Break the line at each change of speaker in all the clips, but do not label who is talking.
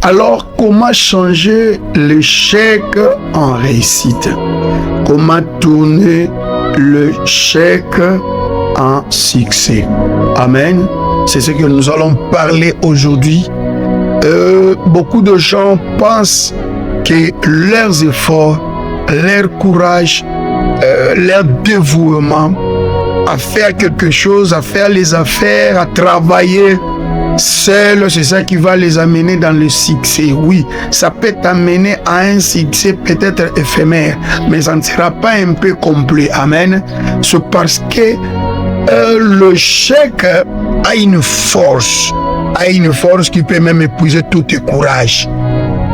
Alors, comment changer l'échec en réussite? Comment tourner l'échec en succès? Amen. C'est ce que nous allons parler aujourd'hui. Beaucoup de gens pensent que leurs efforts, leur courage, leur dévouement à faire quelque chose, à faire les affaires, à travailler seul, c'est ça qui va les amener dans le succès. Oui, ça peut t'amener à un succès peut-être éphémère, mais ça ne sera pas un peu complet. Amen. C'est parce que le chèque a une force qui peut même épuiser tout tes courages.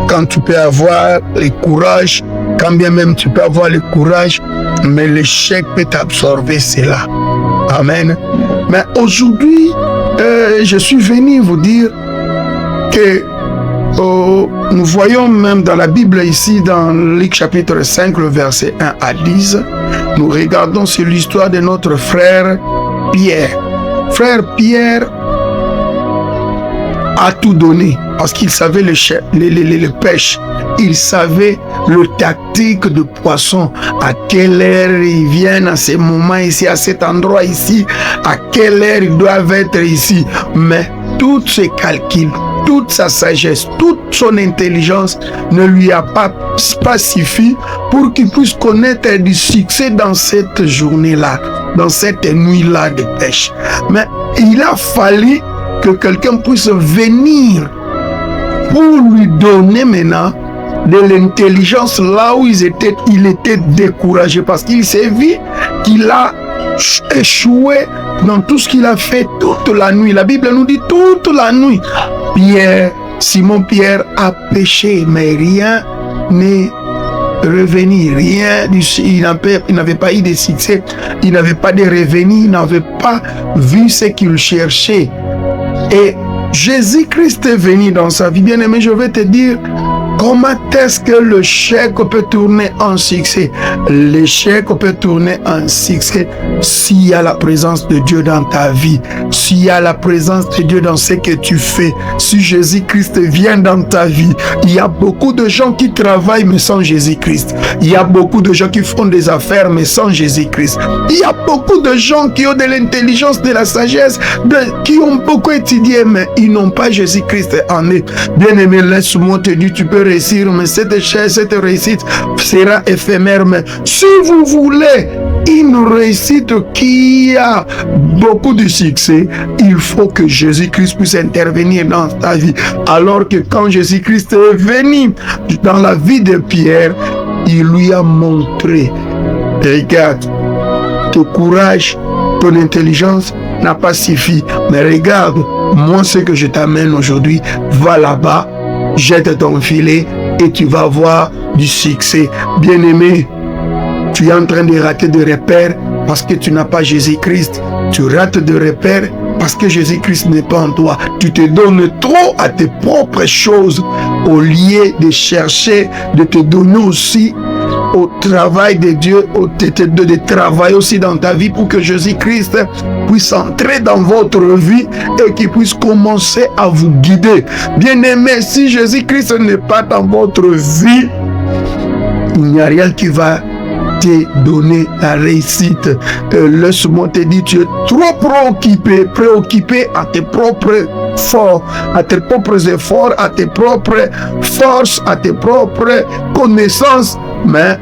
Quand tu peux avoir le courage, quand bien même tu peux avoir le courage, mais l'échec peut absorber cela. Amen. Mais aujourd'hui, je suis venu vous dire que nous voyons même dans la Bible ici, dans Luc chapitre 5, le verset 1 à 10, nous regardons sur l'histoire de notre frère Pierre. Frère Pierre a tout donné parce qu'il savait le pêche. Il savait le tactique de poisson, à quelle heure ils viennent à ce moment ici, à cet endroit ici, à quelle heure ils doivent être ici. Mais tous ses calculs, toute sa sagesse, toute son intelligence ne lui a pas suffi pour qu'il puisse connaître du succès dans cette journée-là, dans cette nuit-là de pêche. Mais il a fallu que quelqu'un puisse venir pour lui donner maintenant de l'intelligence là où il était découragé parce qu'il s'est vu qu'il a échoué dans tout ce qu'il a fait toute la nuit. La Bible nous dit toute la nuit. Simon Pierre a péché, mais rien n'est revenu, rien, il n'avait pas eu de succès, il n'avait pas de revenus, il n'avait pas vu ce qu'il cherchait. Et Jésus-Christ est venu dans sa vie. Bien-aimé, je vais te dire comment est-ce que l'échec peut tourner en succès. L'échec peut tourner en succès s'il y a la présence de Dieu dans ta vie, s'il y a la présence de Dieu dans ce que tu fais, si Jésus-Christ vient dans ta vie. Il y a beaucoup de gens qui travaillent mais sans Jésus-Christ. Il y a beaucoup de gens qui font des affaires mais sans Jésus-Christ. Il y a beaucoup de gens qui ont de l'intelligence, de la sagesse, qui ont beaucoup étudié mais ils n'ont pas Jésus-Christ en eux. Bien-aimé, laisse-moi te dire, tu peux réussir, mais cette réussite sera éphémère. Mais si vous voulez une réussite qui a beaucoup de succès, il faut que Jésus-Christ puisse intervenir dans ta vie. Alors que quand Jésus-Christ est venu dans la vie de Pierre, il lui a montré, regarde, ton courage, ton intelligence n'a pas suffi, mais regarde, moi ce que je t'amène aujourd'hui, va là-bas, jette ton filet et tu vas voir du succès. Bien-aimé, tu es en train de rater de repères parce que tu n'as pas Jésus-Christ. Tu rates de repères parce que Jésus-Christ n'est pas en toi. Tu te donnes trop à tes propres choses au lieu de chercher, de te donner aussi au travail de Dieu, de travailler aussi dans ta vie pour que Jésus-Christ puisse entrer dans votre vie et qu'il puisse commencer à vous guider. Bien-aimé, si Jésus-Christ n'est pas dans votre vie, il n'y a rien qui va te donner la réussite. Laisse-moi te dire, tu es trop préoccupé à tes propres efforts, à tes propres efforts, à tes propres forces, à tes propres connaissances, mais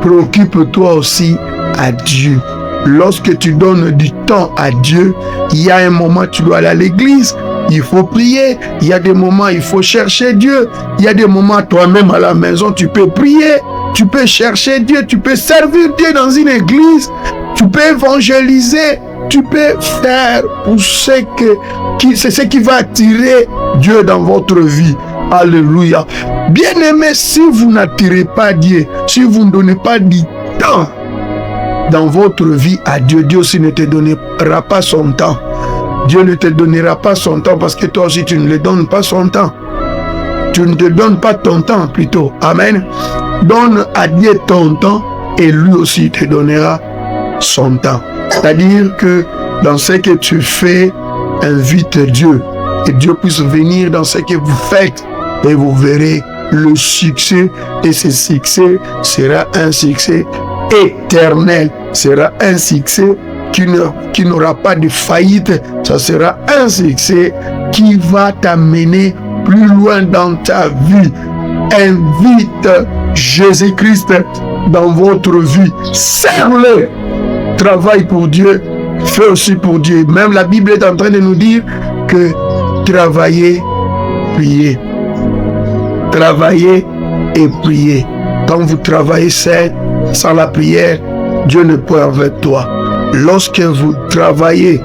préoccupe-toi aussi à Dieu. Lorsque tu donnes du temps à Dieu, il y a un moment tu dois aller à l'église, il faut prier, il y a des moments il faut chercher Dieu, il y a des moments toi-même à la maison tu peux prier, tu peux chercher Dieu, tu peux servir Dieu dans une église, tu peux évangéliser, tu peux faire pour c'est ce qui va attirer Dieu dans votre vie. Alléluia. Bien-aimé, si vous n'attirez pas Dieu, si vous ne donnez pas du temps dans votre vie à Dieu, Dieu aussi ne te donnera pas son temps. Dieu ne te donnera pas son temps parce que toi aussi tu ne lui donnes pas son temps. Tu ne te donnes pas ton temps plutôt. Amen. Donne à Dieu ton temps et lui aussi te donnera son temps. C'est-à-dire que dans ce que tu fais, invite Dieu et Dieu puisse venir dans ce que vous faites. et vous verrez le succès. Et ce succès sera un succès éternel, sera un succès qui n'aura pas de faillite. Ça sera un succès qui va t'amener plus loin dans ta vie. Invite Jésus-Christ dans votre vie. Serre-le. Travaille pour Dieu. Fais aussi pour Dieu. Même la Bible est en train de nous dire que travailler, prier. Travailler et prier. Quand vous travaillez sans la prière, Dieu ne peut avec toi. Lorsque vous travaillez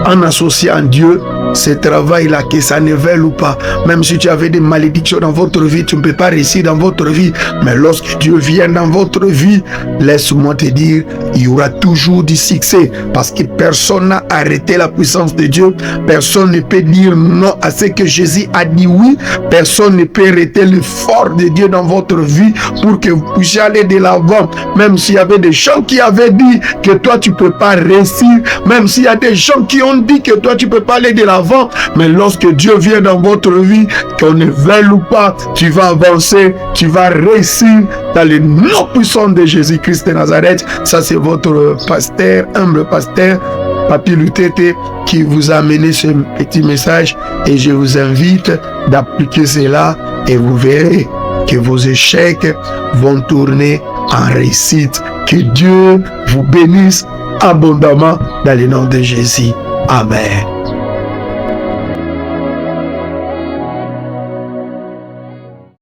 en associant Dieu, ce travail-là, que ça ne veuille ou pas, même si tu avais des malédictions dans votre vie, tu ne peux pas réussir dans votre vie. Mais lorsque Dieu vient dans votre vie, laisse-moi te dire, il y aura toujours du succès, parce que personne n'a arrêté la puissance de Dieu. Personne ne peut dire non à ce que Jésus a dit oui. Personne ne peut arrêter l'effort de Dieu dans votre vie pour que vous puissiez aller de l'avant. Même s'il y avait des gens qui avaient dit que toi tu ne peux pas réussir, même s'il y a des gens qui ont dit que toi tu ne peux pas aller de l'avant, mais lorsque Dieu vient dans votre vie, qu'on ne veuille ou pas, tu vas avancer, tu vas réussir dans le nom puissant de Jésus-Christ de Nazareth. Ça, c'est votre pasteur, humble pasteur, Papi Lutete, qui vous a amené ce petit message, et je vous invite d'appliquer cela et vous verrez que vos échecs vont tourner en réussite. Que Dieu vous bénisse abondamment dans le nom de Jésus. Amen.